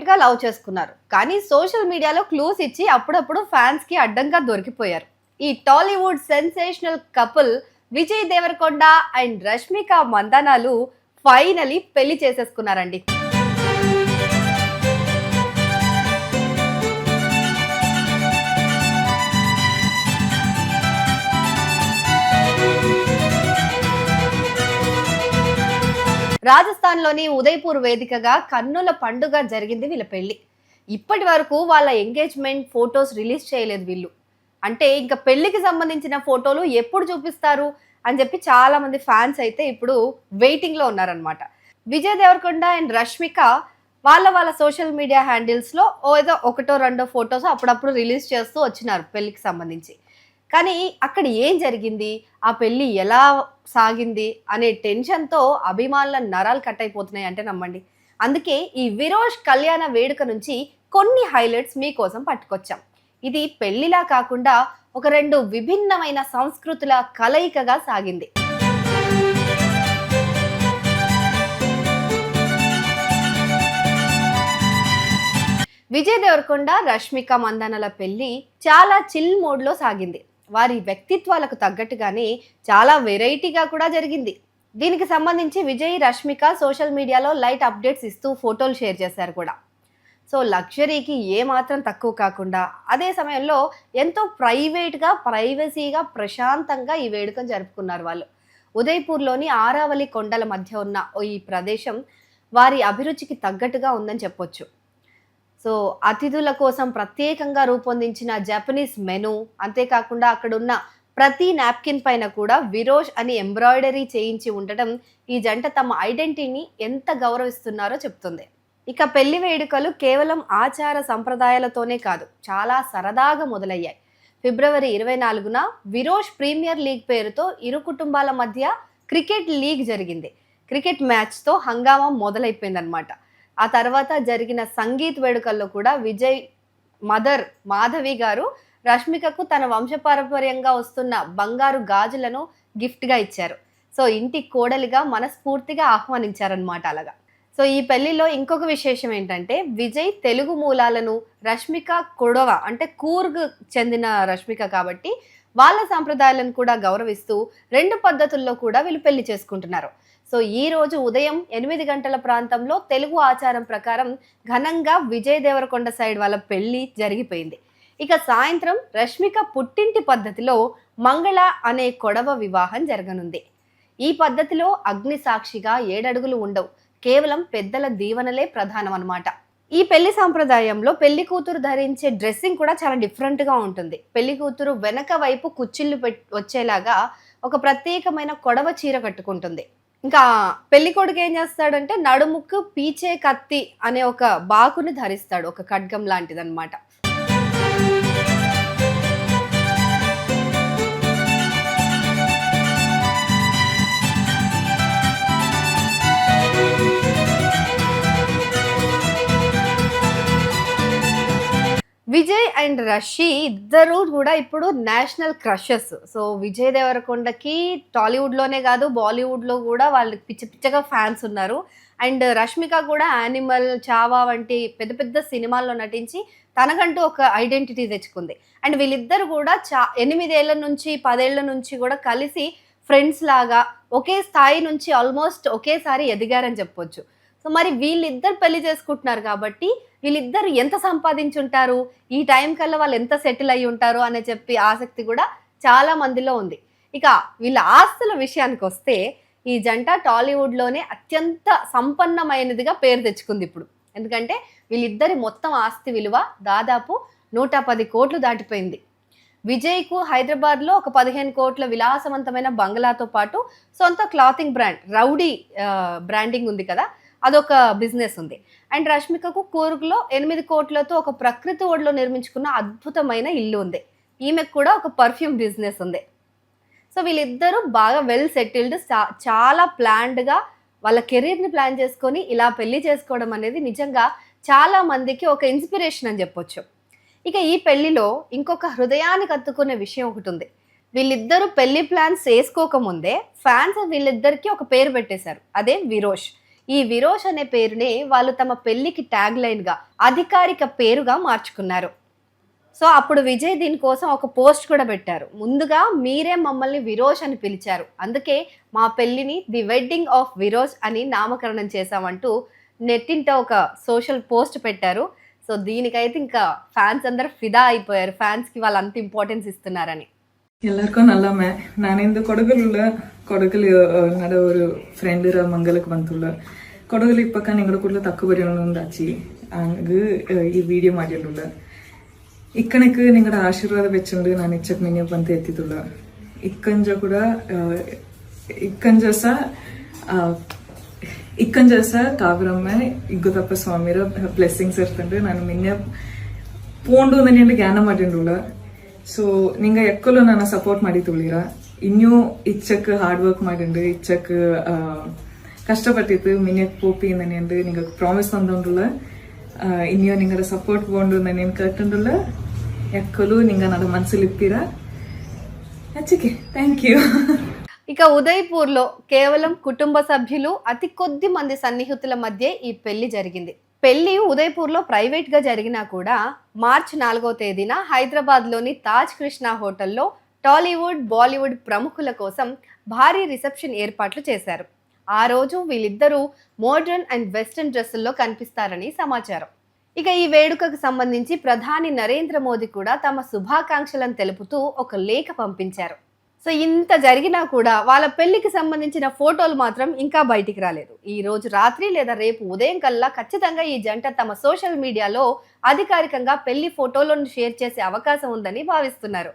గా లవ్ చేసుకున్నారు. కానీ సోషల్ మీడియాలో క్లూస్ ఇచ్చి అప్పుడప్పుడు ఫ్యాన్స్‌కి అడ్డంగా దొరికిపోయారు. ఈ Tollywood sensational couple Vijay Deverakonda and Rashmika మందనాలు ఫైనలీ పెళ్లి చేసేసుకున్నారండి. రాజస్థాన్‌లోని ఉదయ్‌పూర్ వేదికగా కన్నుల పండుగ జరిగింది వీళ్ళ పెళ్లి. ఇప్పటి వరకు వాళ్ళ ఎంగేజ్‌మెంట్ ఫోటోస్ రిలీజ్ చేయలేదు వీళ్ళు. అంటే ఇంక పెళ్లికి సంబంధించిన ఫోటోలు ఎప్పుడు చూపిస్తారు అని చెప్పి చాలా మంది ఫ్యాన్స్ అయితే ఇప్పుడు వెయిటింగ్‌లో ఉన్నారనమాట. విజయ్ దేవరకొండ అండ్ రష్మిక వాళ్ళ సోషల్ మీడియా హ్యాండిల్స్‌లో ఏదో ఒకటో రెండో ఫోటోస్ అప్పుడప్పుడు రిలీజ్ చేస్తూ వచ్చినారు పెళ్లికి సంబంధించి. కానీ అక్కడ ఏం జరిగింది? ఆ పెళ్లి ఎలా సాగింది? అనే టెన్షన్‌తో అభిమానుల నరాలు కట్ అయిపోతున్నాయి అంటే నమ్మండి. అందుకే ఈ విరోష్ కళ్యాణ వేడుక నుంచి కొన్ని హైలైట్స్ మీకోసం పట్టుకొచ్చాం. ఇది పెళ్లిలా కాకుండా ఒక 2 విభిన్నమైన సంస్కృతుల కలయికగా సాగింది. విజయ్ దేవరకొండ, రష్మిక మందనల పెళ్లి చాలా చిల్ మోడ్‌లో సాగింది. వారి వ్యక్తిత్వాలకు తగ్గట్టుగానే చాలా వెరైటీగా కూడా జరిగింది. దీనికి సంబంధించి విజయ్, రష్మిక సోషల్ మీడియాలో లైట్ అప్డేట్స్ ఇస్తూ ఫోటోలు షేర్ చేశారు కూడా. సో లగ్జరీకి ఏమాత్రం తక్కువ కాకుండా అదే సమయంలో ఎంతో ప్రైవేట్‌గా, ప్రైవసీగా, ప్రశాంతంగా ఈ వేడుకను జరుపుకున్నారు వాళ్ళు. ఉదయ్‌పూర్‌లోని ఆరావళి కొండల మధ్య ఉన్న ఈ ప్రదేశం వారి అభిరుచికి తగ్గట్టుగా ఉందని చెప్పొచ్చు. సో అతిథుల కోసం ప్రత్యేకంగా రూపొందించిన జపనీస్ మెను, అంతేకాకుండా అక్కడున్న ప్రతి నాప్కిన్ పైన కూడా విరోష్ అని ఎంబ్రాయిడరీ చేయించి ఉండటం ఈ జంట తమ ఐడెంటిటీని ఎంత గౌరవిస్తున్నారో చెప్తుంది. ఇక పెళ్లి వేడుకలు కేవలం ఆచార సంప్రదాయాలతోనే కాదు, చాలా సరదాగా మొదలయ్యాయి. ఫిబ్రవరి 24న విరోష్ ప్రీమియర్ లీగ్ పేరుతో ఇరు కుటుంబాల మధ్య క్రికెట్ లీగ్ జరిగింది. క్రికెట్ మ్యాచ్తో హంగామా మొదలైపోయిందనమాట. ఆ తర్వాత జరిగిన సంగీత్ వేడుకల్లో కూడా విజయ్ మదర్ మాధవి గారు రష్మికకు తన వంశపారంపర్యంగా వస్తున్న బంగారు గాజులను గిఫ్ట్‌గా ఇచ్చారు. సో ఇంటి కోడలిగా మనస్ఫూర్తిగా ఆహ్వానించారనమాట అలాగా. సో ఈ పెళ్లిలో ఇంకొక విశేషం ఏంటంటే విజయ్ తెలుగు మూలాలను, రష్మిక కొడవ అంటే కూర్గ్ చెందిన రష్మిక కాబట్టి వాళ్ళ సాంప్రదాయాలను కూడా గౌరవిస్తూ 2 పద్ధతుల్లో కూడా వీళ్ళు పెళ్లి చేసుకుంటున్నారు. సో ఈ రోజు ఉదయం 8 గంటల ప్రాంతంలో తెలుగు ఆచారం ప్రకారం ఘనంగా విజయ్ దేవరకొండ సైడ్ వాళ్ళ పెళ్లి జరిగిపోయింది. ఇక సాయంత్రం రష్మిక పుట్టింటి పద్ధతిలో మంగళ అనే కొడవ వివాహం జరగనుంది. ఈ పద్ధతిలో అగ్ని సాక్షిగా 7 అడుగులు ఉండవు, కేవలం పెద్దల దీవెనలే ప్రధానం అన్నమాట. ఈ పెళ్లి సాంప్రదాయంలో పెళ్లి కూతురు ధరించే డ్రెస్సింగ్ కూడా చాలా డిఫరెంట్‌గా ఉంటుంది. పెళ్లి కూతురు వెనక వైపు కుచ్చిళ్ళు వచ్చేలాగా ఒక ప్రత్యేకమైన కొడవ చీర కట్టుకుంటుంది. ఇంకా పెళ్లి కొడుకు ఏం చేస్తాడంటే నడుముకు పీచే కత్తి అనే ఒక బాకుని ధరిస్తాడు, ఒక ఖడ్గం లాంటిదన్నమాట. విజయ్ అండ్ రషి ఇద్దరు కూడా ఇప్పుడు నేషనల్ క్రషెస్. సో విజయ్ దేవరకొండకి టాలీవుడ్‌లోనే కాదు, బాలీవుడ్‌లో కూడా వాళ్ళకి పిచ్చ పిచ్చగా ఫ్యాన్స్ ఉన్నారు. అండ్ రష్మిక కూడా యానిమల్, చావా వంటి పెద్ద పెద్ద సినిమాల్లో నటించి తనకంటూ ఒక ఐడెంటిటీ తెచ్చుకుంది. అండ్ వీళ్ళిద్దరు కూడా 8 ఏళ్ల నుంచి 10 ఏళ్ల నుంచి కూడా కలిసి ఫ్రెండ్స్ లాగా ఒకే స్థాయి నుంచి ఆల్మోస్ట్ ఒకేసారి ఎదిగారని చెప్పొచ్చు. సో మరి వీళ్ళిద్దరు పెళ్లి చేసుకుంటున్నారు కాబట్టి వీళ్ళిద్దరు ఎంత సంపాదించుంటారు, ఈ టైం కల్లా వాళ్ళు ఎంత సెటిల్ అయ్యి ఉంటారు అని చెప్పి ఆసక్తి కూడా చాలా మందిలో ఉంది. ఇక వీళ్ళ ఆస్తుల విషయానికి వస్తే ఈ జంట టాలీవుడ్‌లోనే అత్యంత సంపన్నమైనదిగా పేరు తెచ్చుకుంది ఇప్పుడు. ఎందుకంటే వీళ్ళిద్దరి మొత్తం ఆస్తి విలువ దాదాపు 110 కోట్లు దాటిపోయింది. విజయ్‌కు హైదరాబాద్‌లో ఒక 15 కోట్ల విలాసవంతమైన బంగ్లాతో పాటు సొంత క్లాతింగ్ బ్రాండ్ రౌడీ బ్రాండింగ్ ఉంది కదా, అదొక బిజినెస్ ఉంది. అండ్ రష్మికకు కూర్గ్‌లో 8 కోట్లతో ఒక ప్రకృతి ఒడిలో నిర్మించుకున్న అద్భుతమైన ఇల్లు ఉంది. ఈమెకు కూడా ఒక పర్ఫ్యూమ్ బిజినెస్ ఉంది. సో వీళ్ళిద్దరూ బాగా వెల్ సెటిల్డ్, చాలా ప్లాన్డ్‌గా వాళ్ళ కెరీర్‌ని ప్లాన్ చేసుకొని ఇలా పెళ్లి చేసుకోవడం అనేది నిజంగా చాలా మందికి ఒక ఇన్స్పిరేషన్ అని చెప్పొచ్చు. ఇక ఈ పెళ్లిలో ఇంకొక హృదయానికి హత్తుకునే విషయం ఒకటి ఉంది. వీళ్ళిద్దరూ పెళ్లి ప్లాన్స్ వేసుకోకముందే ఫ్యాన్స్ వీళ్ళిద్దరికి ఒక పేరు పెట్టేశారు, అదే విరోష్. ఈ విరోష్ అనే పేరునే వాళ్ళు తమ పెళ్లికి ట్యాగ్ లైన్ గా, అధికారిక పేరుగా మార్చుకున్నారు. సో అప్పుడు విజయ్ దీనికోసం ఒక పోస్ట్ కూడా పెట్టారు. ముందుగా మీరే మమ్మల్ని విరోష్ అని పిలిచారు, అందుకే మా పెళ్లిని ది వెడ్డింగ్ ఆఫ్ విరోష్ అని నామకరణం చేశామంటూ నెట్టింట ఒక సోషల్ పోస్ట్ పెట్టారు. సో దీనికైతే ఇంకా ఫ్యాన్స్ అందరు ఫిదా అయిపోయారు, ఫ్యాన్స్ కి వాళ్ళు అంత ఇంపార్టెన్స్ ఇస్తున్నారని. எல்லாருக்கும் நல்லாமே. நான் இந்த கொடகுல நட ஒரு ஃப்ரெண்டு ಮಂಗಲಕ್ಕೆ ಬಂತುಳ್ಳ ಕೊಡಗಲಿ ಇಪ್ಪಕ್ಕ ನಿಂಗಡ ಕೂಡಲ ತಕ್ಕ ಬರೆಯೋದಾಚಿ ಹಂಗ ಈ ವಿಡಿಯೋ ಮಾಡಿಲ್ಲ ಇಕ್ಕನಕ್ಕೆ ನಿಂಗಡ ಆಶೀರ್ವಾದ ಬೆಚ್ಚಂಡು ನಾನು ಇಚ್ಚಕ್ ಮಿನ್ನೆ ಬಂತ ಎತ್ತಿದ್ದುಳ್ಳ ಇಕ್ಕಂಜ ಕೂಡ ಇಕ್ಕಂಜಸ ಕಾವ್ರಮ್ಮ ಇಗ್ಗುತಪ್ಪ ಸ್ವಾಮಿರ ಬ್ಲೆಸ್ಸಿಂಗ್ಸ್ ಇರ್ತಂಡ್ರೆ ನಾನು ಮಿನ್ನೆ ಪೋಂಡು ನನ್ನ ಜ್ಞಾನ ಮಾಡಿಂಡುಳ್ಳ. ಸೊ ನಿಂಗ ಎಕ್ಕಲು ನನ್ನ ಸಪೋರ್ಟ್ ಮಾಡಿ ತುಳಿರ ಇನ್ನೂ ಇಚ್ಚಕ್ ಹಾರ್ಡ್ ವರ್ಕ್ ಮಾಡಿಂಡು ಇಚ್ಚಕ್ ಕಷ್ಟಪಟ್ಟಿತ್ತು ಮಿನ್ಯಕ್ ಪೋಪಿ ನನ್ನೆಂದು ನಿಂಗ ಪ್ರಾಮಿಸ್ ತಂದುಂಡುಳ್ಳ ಇನ್ನೂ ನಿಂಗರ ಸಪೋರ್ಟ್ ಬೋಂಡು ನನ್ನೇನು ಕಟ್ಟುಂಡುಳ್ಳ ఎక్కలు నింగ నడ మనసులు ఇప్పిరా అచ్చకి థ్యాంక్ యూ. ఇక ఉదయ్పూర్లో కేవలం కుటుంబ సభ్యులు, అతి కొద్ది మంది సన్నిహితుల మధ్య ఈ పెళ్లి జరిగింది. పెళ్లి ఉదయ్పూర్లో ప్రైవేట్ గా జరిగినా కూడా మార్చి 4వ తేదీన హైదరాబాద్లోని తాజ్ కృష్ణ హోటల్లో టాలీవుడ్, బాలీవుడ్ ప్రముఖుల కోసం భారీ రిసెప్షన్ ఏర్పాట్లు చేశారు. ఆ రోజు వీళ్ళిద్దరూ మోడర్న్ అండ్ వెస్టర్న్ డ్రెస్సుల్లో కనిపిస్తారని సమాచారం. ఇక ఈ వేడుకకు సంబంధించి ప్రధాని నరేంద్ర మోదీ కూడా తమ శుభాకాంక్షలను తెలుపుతూ ఒక లేఖ పంపించారు. సో ఇంత జరిగినా కూడా వాళ్ళ పెళ్లికి సంబంధించిన ఫోటోలు మాత్రం ఇంకా బయటికి రాలేదు. ఈ రోజు రాత్రి లేదా రేపు ఉదయం కల్లా ఖచ్చితంగా ఈ జంట తమ సోషల్ మీడియాలో అధికారికంగా పెళ్లి ఫోటోలను షేర్ చేసే అవకాశం ఉందని భావిస్తున్నారు.